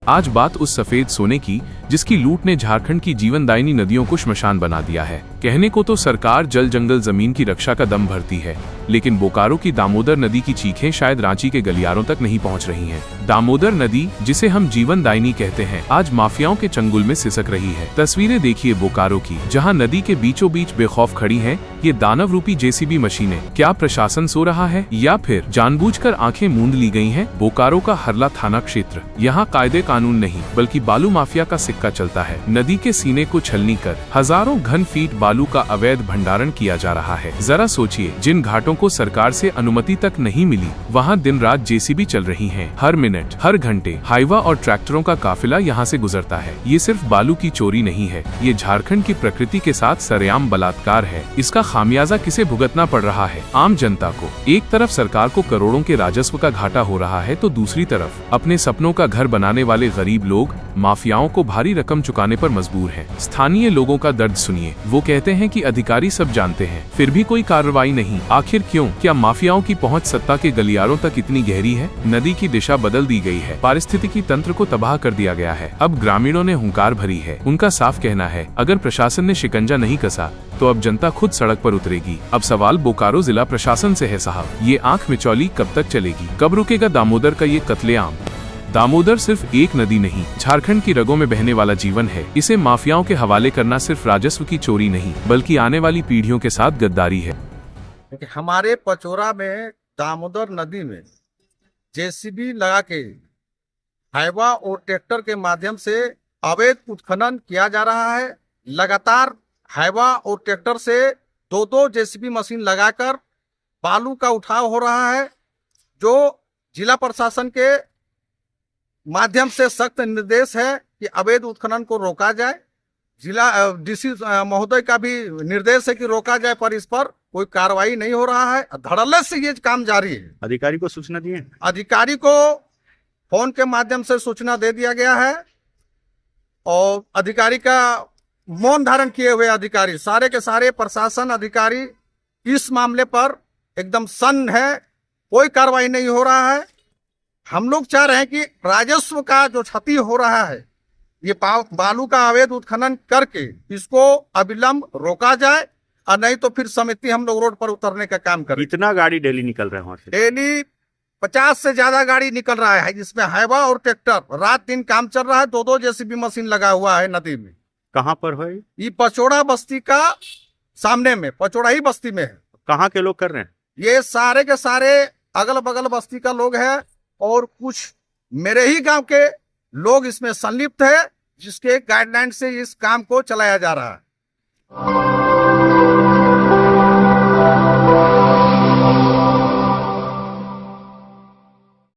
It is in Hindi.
आज बात उस सफेद सोने की जिसकी लूट ने झारखंड की जीवनदायिनी नदियों को श्मशान बना दिया है। कहने को तो सरकार जल जंगल जमीन की रक्षा का दम भरती है, लेकिन बोकारो की दामोदर नदी की चीखें शायद रांची के गलियारों तक नहीं पहुंच रही हैं। दामोदर नदी, जिसे हम जीवनदायिनी कहते हैं, आज माफियाओं के चंगुल में सिसक रही है। तस्वीरें देखिए बोकारो की, जहां नदी के बीचों बीच बेखौफ खड़ी हैं ये दानव रूपी जेसीबी मशीनें। क्या प्रशासन सो रहा है या फिर जानबूझकर आंखें मूंद ली गई हैं? बोकारो का हरला थाना क्षेत्र, यहाँ कायदे कानून नहीं बल्कि बालू माफिया का सिक्का चलता है। नदी के सीने को छलनी कर हजारों घन फीट बालू का अवैध भंडारण किया जा रहा है। जरा सोचिए, जिन घाटों को सरकार से अनुमति तक नहीं मिली, वहाँ दिन रात जेसीबी चल रही हैं। हर मिनट हर घंटे हाईवा और ट्रैक्टरों का काफिला यहाँ से गुजरता है। ये सिर्फ बालू की चोरी नहीं है, ये झारखंड की प्रकृति के साथ सरेआम बलात्कार है। इसका खामियाजा किसे भुगतना पड़ रहा है? आम जनता को। एक तरफ सरकार को करोड़ों के राजस्व का घाटा हो रहा है, तो दूसरी तरफ अपने सपनों का घर बनाने वाले गरीब लोग माफियाओं को भारी रकम चुकाने पर मजबूर हैं। स्थानीय लोगों का दर्द सुनिए। वो कहते हैं कि अधिकारी सब जानते हैं, फिर भी कोई कार्रवाई नहीं। आखिर क्यों? क्या माफियाओं की पहुंच सत्ता के गलियारों तक इतनी गहरी है? नदी की दिशा बदल दी गई है, पारिस्थितिकी तंत्र को तबाह कर दिया गया है। अब ग्रामीणों ने हुंकार भरी है। उनका साफ कहना है, अगर प्रशासन ने शिकंजा नहीं कसा तो अब जनता खुद सड़क पर उतरेगी। अब सवाल बोकारो जिला प्रशासन से है, साहब, ये आंख मिचौली कब तक चलेगी? कब रुकेगा दामोदर का ये कत्लेआम? दामोदर सिर्फ एक नदी नहीं, झारखंड की रगों में बहने वाला जीवन है। इसे माफियाओं के हवाले करना सिर्फ राजस्व की चोरी नहीं, बल्कि आने वाली पीढ़ियों के साथ गद्दारी है। हमारे पचोरा में दामोदर नदी में जेसीबी लगा के हाईवा और ट्रैक्टर के माध्यम से अवैध उत्खनन किया जा रहा है। लगातार हाईवा और ट्रैक्टर से दो जेसीबी मशीन लगाकर बालू का उठाव हो रहा है, जो जिला प्रशासन के माध्यम से सख्त निर्देश है कि अवैध उत्खनन को रोका जाए। जिला डीसी महोदय का भी निर्देश है कि रोका जाए, पर इस पर कोई कार्रवाई नहीं हो रहा है। धड़ल्ले से ये काम जारी है। अधिकारी को सूचना दिए? अधिकारी को फोन के माध्यम से सूचना दे दिया गया है और अधिकारी का मौन धारण किए हुए अधिकारी, सारे के सारे प्रशासन अधिकारी इस मामले पर एकदम सन्न है। कोई कार्रवाई नहीं हो रहा है। हम लोग चाह रहे हैं कि राजस्व का जो क्षति हो रहा है, ये बालू का अवैध उत्खनन करके इसको अविलंब रोका जाए, और नहीं तो फिर समिति हम लोग रोड पर उतरने का काम करें। इतना गाड़ी डेली निकल रहा है वहाँ से? डेली 50 से ज्यादा गाड़ी निकल रहा है, जिसमें हाईवा और ट्रैक्टर रात दिन काम चल रहा है। दो जेसीबी मशीन लगा हुआ है नदी में। कहाँ पर है ये? पचोड़ा बस्ती का सामने में, पचोड़ा ही बस्ती में है। कहाँ के लोग कर रहे हैं? ये सारे के सारे अगल बगल बस्ती का लोग है और कुछ मेरे ही गांव के लोग इसमें संलिप्त है, जिसके गाइडलाइन से इस काम को चलाया जा रहा है।